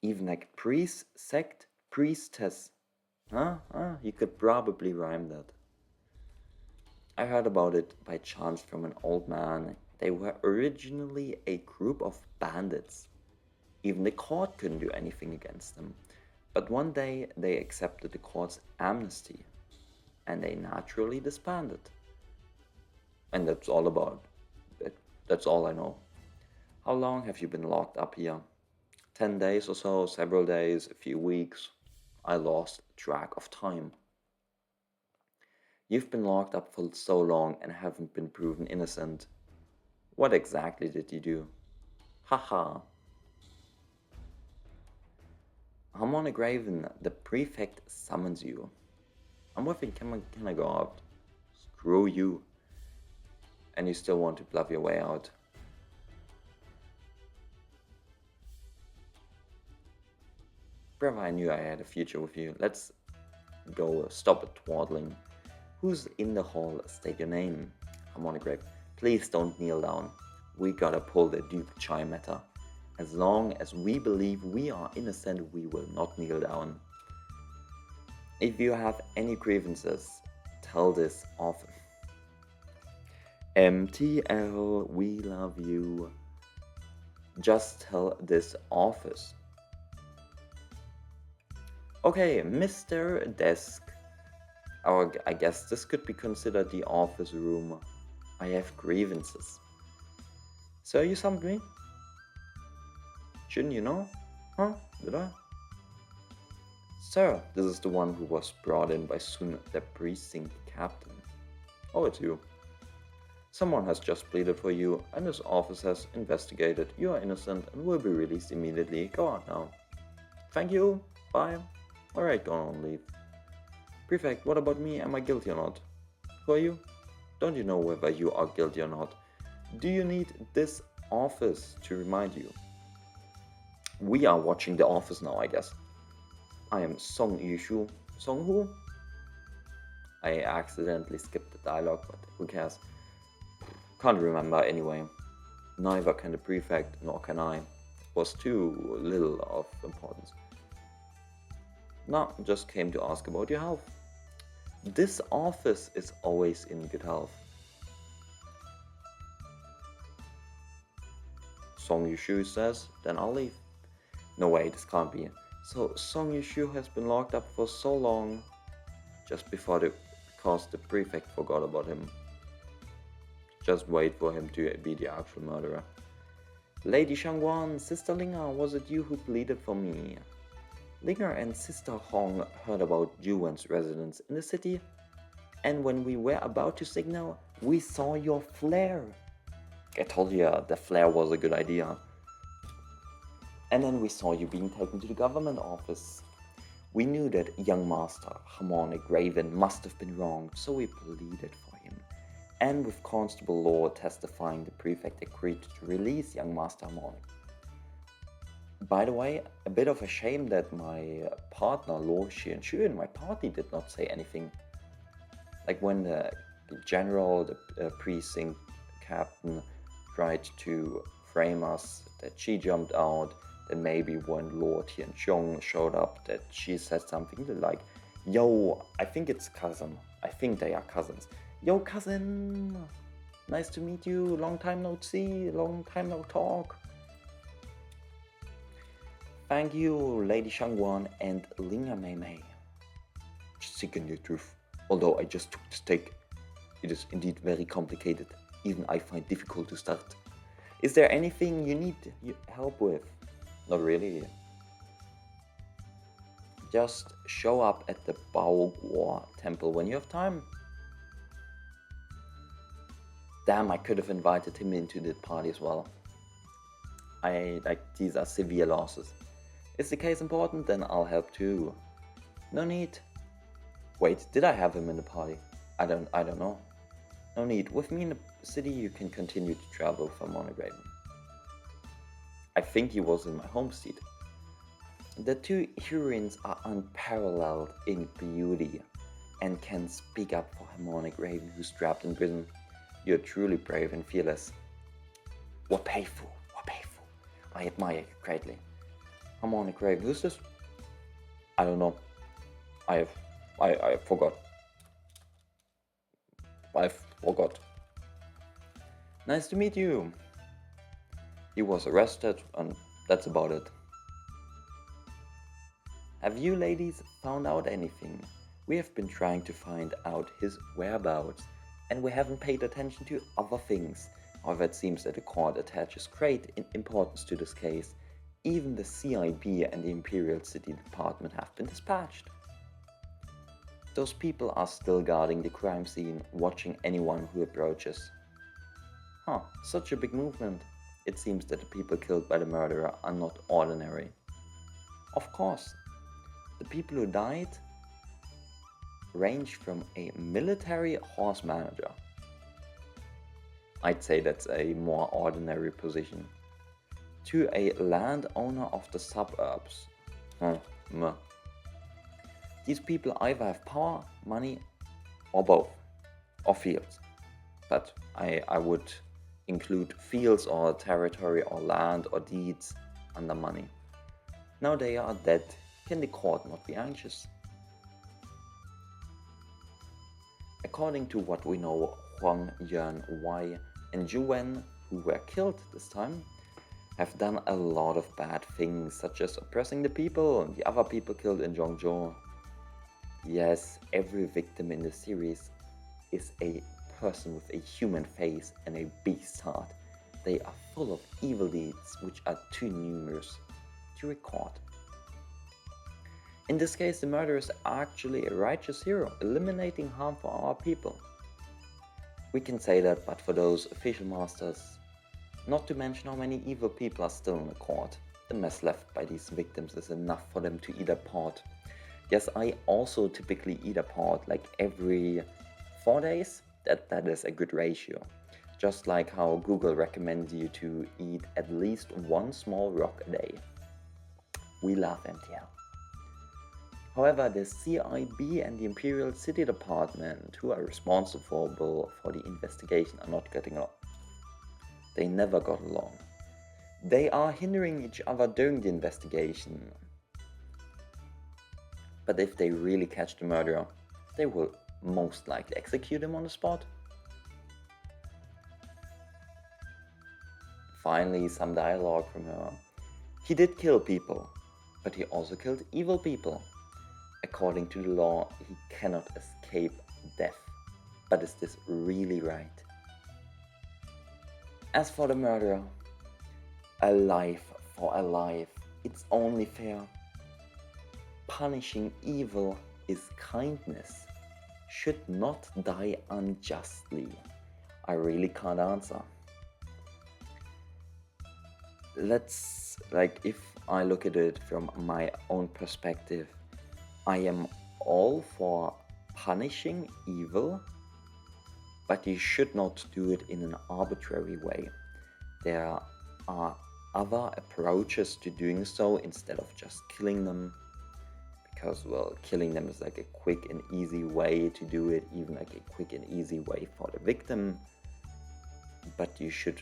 Even like priest sect, priestess. Huh? You could probably rhyme that. I heard about it by chance from an old man. They were originally a group of bandits. Even the court couldn't do anything against them. But one day they accepted the court's amnesty, and they naturally disbanded. And that's all about it. That's all I know. How long have you been locked up here? 10 days or so, several days, a few weeks. I lost track of time. You've been locked up for so long and haven't been proven innocent. What exactly did you do? Haha. Harmonic Raven, the prefect summons you. I'm wondering, can I go out? Screw you. And you still want to bluff your way out. Brother, I knew I had a future with you. Let's go. Stop it, twaddling. Who's in the hall? State your name. Harmonic Raven. Please don't kneel down. We gotta pull the Duke Chai matter. As long as we believe we are innocent, we will not kneel down. If you have any grievances, tell this off. MTL, we love you. Just tell this office. Okay, Mr. Desk. I guess this could be considered the office room. I have grievances. Sir, you summoned me? Shouldn't you know? Huh? Did I? Sir, this is the one who was brought in by Sun, the precinct captain. Oh, it's you. Someone has just pleaded for you, and this office has investigated. You are innocent and will be released immediately. Go out now. Thank you. Bye. Alright, go on, leave. Prefect, what about me? Am I guilty or not? Who are you? Don't you know whether you are guilty or not? Do you need this office to remind you? We are watching The Office now, I guess. I am Song Yushu. Song who? I accidentally skipped the dialogue, but who cares? Can't remember anyway. Neither can the prefect, nor can I. Was too little of importance. No, just came to ask about your health. This office is always in good health. Song Yushu says, then I'll leave. No way, this can't be. So Song Yushu has been locked up for so long, just because the prefect forgot about him. Just wait for him to be the actual murderer. Lady Shangguan, Sister Linga, was it you who pleaded for me? Linga and Sister Hong heard about Juwen's residence in the city, and when we were about to signal, we saw your flare. I told you the flare was a good idea. And then we saw you being taken to the government office. We knew that young master, Harmonic Raven, must have been wronged, so we pleaded for him. And with Constable Law testifying, the prefect agreed to release young master Harmonic. By the way, a bit of a shame that my partner Lo Xianshu in my party did not say anything. Like when the general, the precinct captain, tried to frame us that she jumped out, then maybe when Lord Tianxiong showed up that she said something like, yo, I think it's cousin. I think they are cousins. Yo, cousin! Nice to meet you. Long time no see. Long time no talk. Thank you, Lady Shangguan and Linga Mei Mei. Seeking the truth. Although I just took the stake. It is indeed very complicated. Even I find difficult to start. Is there anything you need help with? Not really. Just show up at the Baoguo temple when you have time. Damn, I could have invited him into the party as well. These are severe losses. Is the case important? Then I'll help too. No need. Wait, did I have him in the party? I don't know. No need. With me in the city, you can continue to travel from Monograven. I think he was in my home seat. The two heroines are unparalleled in beauty and can speak up for Harmonic Raven, who's trapped in prison. You're truly brave and fearless. Wapeifu. I admire you greatly. Harmonic Raven, who's this? I don't know. I forgot. I forgot. Nice to meet you. He was arrested, and that's about it. Have you ladies found out anything? We have been trying to find out his whereabouts, and we haven't paid attention to other things. However, it seems that the court attaches great importance to this case. Even the CIB and the Imperial City Department have been dispatched. Those people are still guarding the crime scene, watching anyone who approaches. Huh, such a big movement. It seems that the people killed by the murderer are not ordinary. Of course, the people who died range from a military horse manager. I'd say that's a more ordinary position. To a landowner of the suburbs. These people either have power, money, or both, or fields. But I would include fields or territory or land or deeds under money. Now they are dead. Can the court not be anxious? According to what we know, Huang Yuan Wei and Zhu Wen, who were killed this time, have done a lot of bad things, such as oppressing the people and the other people killed in Zhongzhou. Yes, every victim in the series is a person with a human face and a beast's heart. They are full of evil deeds which are too numerous to record. In this case, the murderer is actually a righteous hero, eliminating harm for our people. We can say that, but for those official masters, not to mention how many evil people are still in the court, the mess left by these victims is enough for them to eat a pot. Yes, I also typically eat a pot like every 4 days. That is a good ratio. Just like how Google recommends you to eat at least one small rock a day. We love MTL. However, the CIB and the Imperial City Department, who are responsible for the investigation, are not getting along. They never got along. They are hindering each other during the investigation. But if they really catch the murderer, they will most likely execute him on the spot. Finally, some dialogue from her. He did kill people, but he also killed evil people. According to the law, he cannot escape death. But is this really right? As for the murderer, a life for a life. It's only fair. Punishing evil is kindness. Should not die unjustly. I really can't answer. If I look at it from my own perspective, I am all for punishing evil, but you should not do it in an arbitrary way. There are other approaches to doing so instead of just killing them, because, well, killing them is like a quick and easy way to do it, even like a quick and easy way for the victim. But you should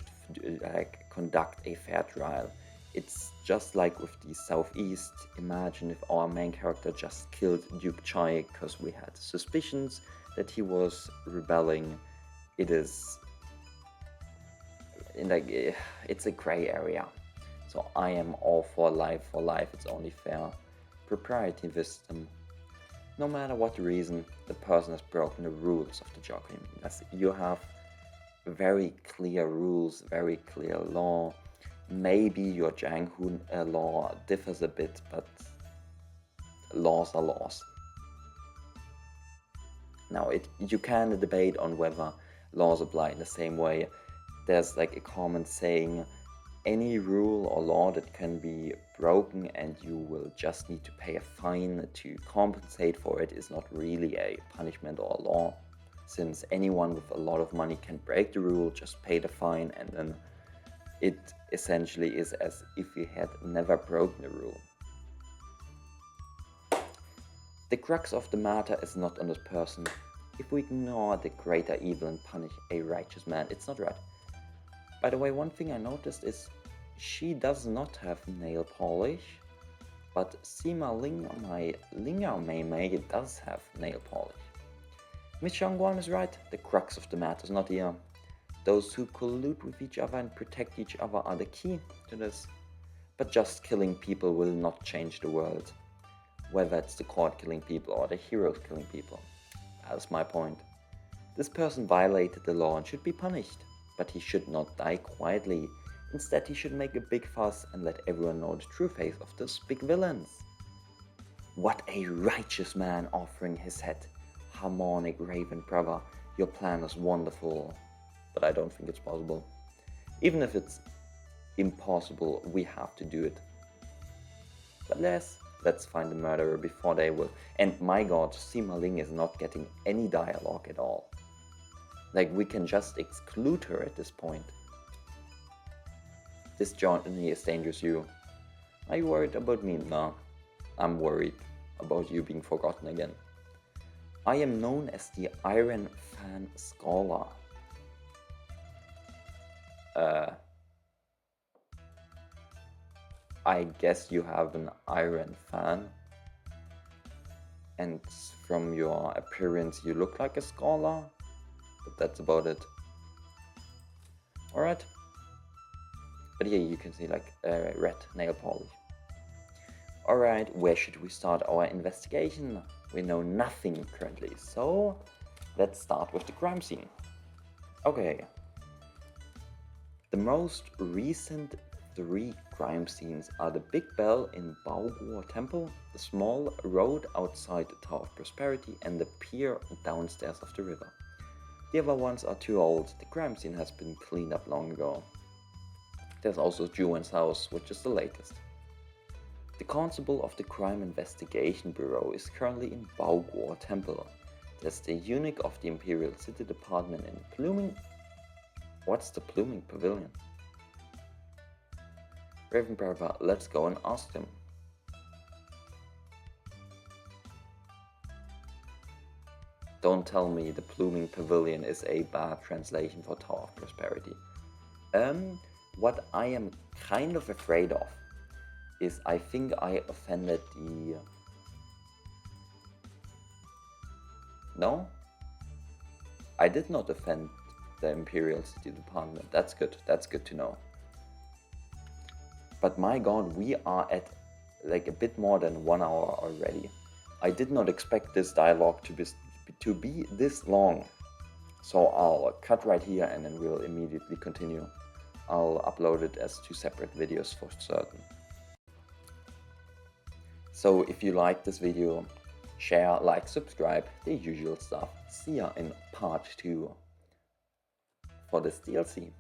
conduct a fair trial. It's just like with the Southeast. Imagine if our main character just killed Duke Chai because we had suspicions that he was rebelling. It's a gray area. So I am all for life. It's only fair. Propriety wisdom. No matter what reason, the person has broken the rules of the jockey. As you have very clear rules, very clear law. Maybe your Jianghu law differs a bit, but laws are laws. Now, you can debate on whether laws apply in the same way. There's like a common saying, any rule or law that can be broken and you will just need to pay a fine to compensate for it is not really a punishment or a law, since anyone with a lot of money can break the rule, just pay the fine, and then it essentially is as if he had never broken the rule. The crux of the matter is not on this person. If we ignore the greater evil and punish a righteous man, it's not right. By the way, one thing I noticed is she does not have nail polish, but Sima Ling, my Lingao Mei does have nail polish. Miss Xiangguan is right, the crux of the matter is not here. Those who collude with each other and protect each other are the key to this. But just killing people will not change the world. Whether it's the court killing people or the heroes killing people. That's my point. This person violated the law and should be punished, but he should not die quietly. Instead, he should make a big fuss and let everyone know the true face of those big villains. What a righteous man offering his head. Harmonic Raven brother, your plan is wonderful, but I don't think it's possible. Even if it's impossible, we have to do it. But let's find the murderer before they will. And my god, Sima Ling is not getting any dialogue at all. Like, we can just exclude her at this point. This journey is dangerous, you. Are you worried about me? No, I'm worried about you being forgotten again. I am known as the Iron Fan Scholar. I guess you have an iron fan. And from your appearance you look like a scholar. But that's about it. Alright. But yeah, you can see like red nail polish. Alright, where should we start our investigation? We know nothing currently, so let's start with the crime scene. Okay. The most recent 3 crime scenes are the Big Bell in Baoguo Temple, the small road outside the Tower of Prosperity, and the pier downstairs of the river. The other ones are too old, the crime scene has been cleaned up long ago. There's also Juwan's house, which is the latest. The constable of the Crime Investigation Bureau is currently in Baoguo Temple. There's the eunuch of the Imperial City Department in Pluming... What's the Pluming Pavilion? Raven Brother, let's go and ask him. Don't tell me the Pluming Pavilion is a bad translation for Tower of Prosperity. What I am kind of afraid of is I think I offended the... No? I did not offend the Imperial City Department. That's good to know. But my god, we are at like a bit more than 1 hour already. I did not expect this dialogue to be this long. So I'll cut right here and then we'll immediately continue. I'll upload it as 2 separate videos for certain. So if you like this video, share, like, subscribe, the usual stuff. See ya in part 2 for this DLC.